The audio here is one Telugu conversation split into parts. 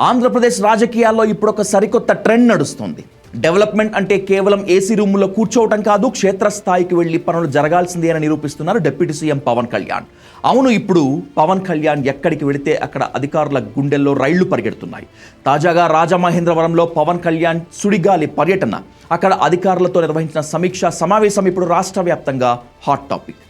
ఆంధ్రప్రదేశ్ రాజకీయాల్లో ఇప్పుడు ఒక సరికొత్త ట్రెండ్ నడుస్తుంది. డెవలప్మెంట్ అంటే కేవలం ఏసీ రూములో కూర్చోవటం కాదు, క్షేత్రస్థాయికి వెళ్లి పనులు జరగాల్సిందే అని నిరూపిస్తున్నారు డిప్యూటీ సీఎం పవన్ కళ్యాణ్. అవును, ఇప్పుడు పవన్ కళ్యాణ్ ఎక్కడికి వెళితే అక్కడ అధికారుల గుండెల్లో రైళ్లు పరిగెడుతున్నాయి. తాజాగా రాజమహేంద్రవరంలో పవన్ కళ్యాణ్ సుడిగాలి పర్యటన, అక్కడ అధికారులతో నిర్వహించిన సమీక్షా సమావేశం ఇప్పుడు రాష్ట్ర వ్యాప్తంగా హాట్ టాపిక్.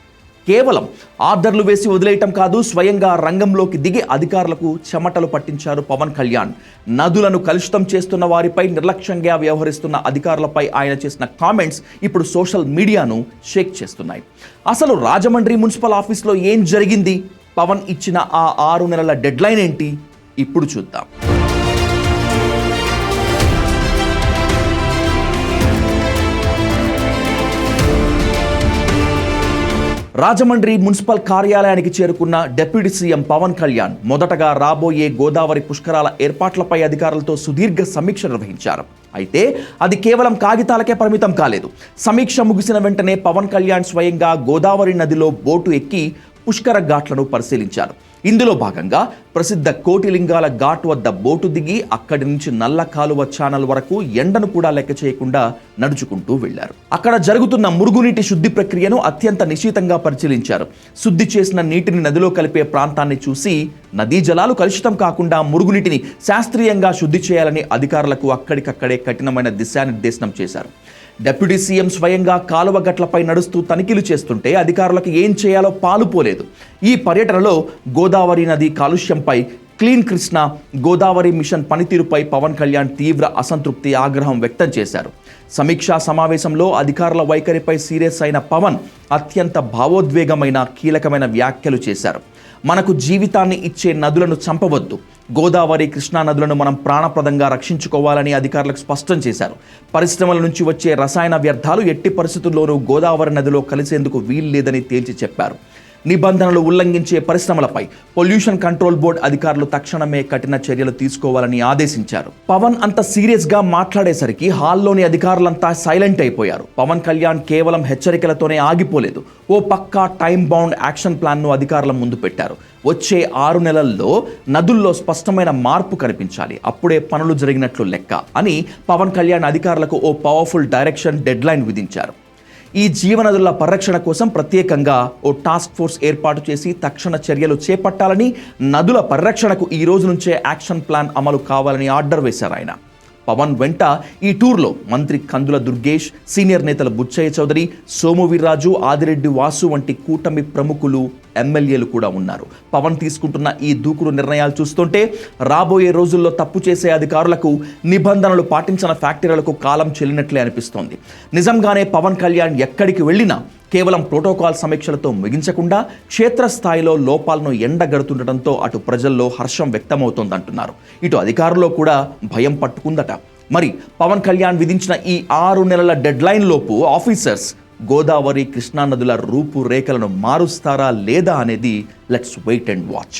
కేవలం ఆర్డర్లు వేసి వదిలేయటం కాదు, స్వయంగా రంగంలోకి దిగి అధికారులకు చెమటలు పట్టించారు పవన్ కళ్యాణ్. నదులను కలుషితం చేస్తున్న వారిపై, నిర్లక్ష్యంగా వ్యవహరిస్తున్న అధికారులపై ఆయన చేసిన కామెంట్స్ ఇప్పుడు సోషల్ మీడియాను షేక్ చేస్తున్నాయి. అసలు రాజమండ్రి మున్సిపల్ ఆఫీస్లో ఏం జరిగింది? పవన్ ఇచ్చిన ఆ 6 నెలల డెడ్లైన్ ఏంటి? ఇప్పుడు చూద్దాం. రాజమండ్రి మున్సిపల్ కార్యాలయానికి చేరుకున్న డిప్యూటీ సీఎం పవన్ కళ్యాణ్ మొదటగా రాబోయే గోదావరి పుష్కరాల ఏర్పాట్లపై అధికారులతో సుదీర్ఘ సమీక్ష నిర్వహించారు. అయితే అది కేవలం కాగితాలకే పరిమితం కాలేదు. సమీక్ష ముగిసిన వెంటనే పవన్ కళ్యాణ్ స్వయంగా గోదావరి నదిలో బోటు ఎక్కి పుష్కర ఘాట్లను పరిశీలించారు. ఇందులో భాగంగా ప్రసిద్ధ కోటిలింగాల ఘాట్ వద్ద బోటు దిగి అక్కడి నుంచి నల్ల కాలువ ఛానల్ వరకు ఎండను కూడా లెక్క చేయకుండా నడుచుకుంటూ వెళ్లారు. అక్కడ జరుగుతున్న మురుగునీటి శుద్ధి ప్రక్రియను అత్యంత నిశితంగా పరిశీలించారు. శుద్ధి చేసిన నీటిని నదిలో కలిపే ప్రాంతాన్ని చూసి నదీ జలాలు కలుషితం కాకుండా మురుగునీటిని శాస్త్రీయంగా శుద్ధి చేయాలని అధికారులకు అక్కడికక్కడే కఠినమైన దిశానిర్దేశనం చేశారు. డిప్యూటీ సీఎం స్వయంగా కాలువ గట్లపై నడుస్తూ తనిఖీలు చేస్తుంటే అధికారులకు ఏం చేయాలో పాలుపోలేదు. ఈ పర్యటనలో గోదావరి నది కాలుష్యంపై, క్లీన్ కృష్ణ గోదావరి మిషన్ పనితీరుపై పవన్ కళ్యాణ్ తీవ్ర అసంతృప్తి, ఆగ్రహం వ్యక్తం చేశారు. సమీక్షా సమావేశంలో అధికారుల వైఖరిపై సీరియస్ అయిన పవన్ అత్యంత భావోద్వేగమైన, కీలకమైన వ్యాఖ్యలు చేశారు. మనకు జీవితాన్ని ఇచ్చే నదులను చంపవద్దు, గోదావరి, కృష్ణా నదులను మనం ప్రాణప్రదంగా రక్షించుకోవాలని అధికారులకు స్పష్టం చేశారు. పరిశ్రమల నుంచి వచ్చే రసాయన వ్యర్థాలు ఎట్టి పరిస్థితుల్లోనూ గోదావరి నదిలో కలిసేందుకు వీల్లేదని తేల్చి చెప్పారు. నిబంధనలు ఉల్లంఘించే పరిశ్రమలపై పొల్యూషన్ కంట్రోల్ బోర్డు అధికారులు తక్షణమే కఠిన చర్యలు తీసుకోవాలని ఆదేశించారు. పవన్ అంత సీరియస్ గా మాట్లాడేసరికి హాల్లోని అధికారులంతా సైలెంట్ అయిపోయారు. పవన్ కళ్యాణ్ కేవలం హెచ్చరికలతోనే ఆగిపోలేదు. ఓ పక్కా టైం బౌండ్ యాక్షన్ ప్లాన్ ను అధికారుల ముందు పెట్టారు. వచ్చే 6 నెలల్లో నదుల్లో స్పష్టమైన మార్పు కనిపించాలి, అప్పుడే పనులు జరిగినట్లు లెక్క అని పవన్ కళ్యాణ్ అధికారులకు ఓ పవర్ఫుల్ డైరెక్షన్, డెడ్లైన్ విధించారు. ఈ జీవనదుల పరిరక్షణ కోసం ప్రత్యేకంగా ఓ టాస్క్ ఫోర్స్ ఏర్పాటు చేసి తక్షణ చర్యలు చేపట్టాలని, నదుల పరిరక్షణకు ఈ రోజు నుంచే యాక్షన్ ప్లాన్ అమలు కావాలని ఆర్డర్ వేశారు ఆయన. పవన్ వెంట ఈ టూర్లో మంత్రి కందుల దుర్గేష్, సీనియర్ నేతలు బుచ్చయ్య చౌదరి, సోము వీర్రాజు, ఆదిరెడ్డి వాసు వంటి కూటమి ప్రముఖులు, ఎమ్మెల్యేలు కూడా ఉన్నారు. పవన్ తీసుకుంటున్న ఈ దూకుడు నిర్ణయాలు చూస్తుంటే రాబోయే రోజుల్లో తప్పు చేసే అధికారులకు, నిబంధనలు పాటించిన ఫ్యాక్టరీలకు కాలం చెల్లినట్లే అనిపిస్తోంది. నిజంగానే పవన్ కళ్యాణ్ ఎక్కడికి వెళ్ళినా కేవలం ప్రోటోకాల్ సమీక్షలతో ముగించకుండా క్షేత్రస్థాయిలో లోపాలను ఎండగడుతుండటంతో అటు ప్రజల్లో హర్షం వ్యక్తమవుతోందంటున్నారు, ఇటు అధికారుల్లో కూడా భయం పట్టుకుందట. మరి పవన్ కళ్యాణ్ విధించిన ఈ 6 నెలల డెడ్లైన్ లోపు ఆఫీసర్స్ గోదావరి, కృష్ణా నదుల రూపురేఖలను మారుస్తారా లేదా అనేది లెట్స్ వెయిట్ అండ్ వాచ్.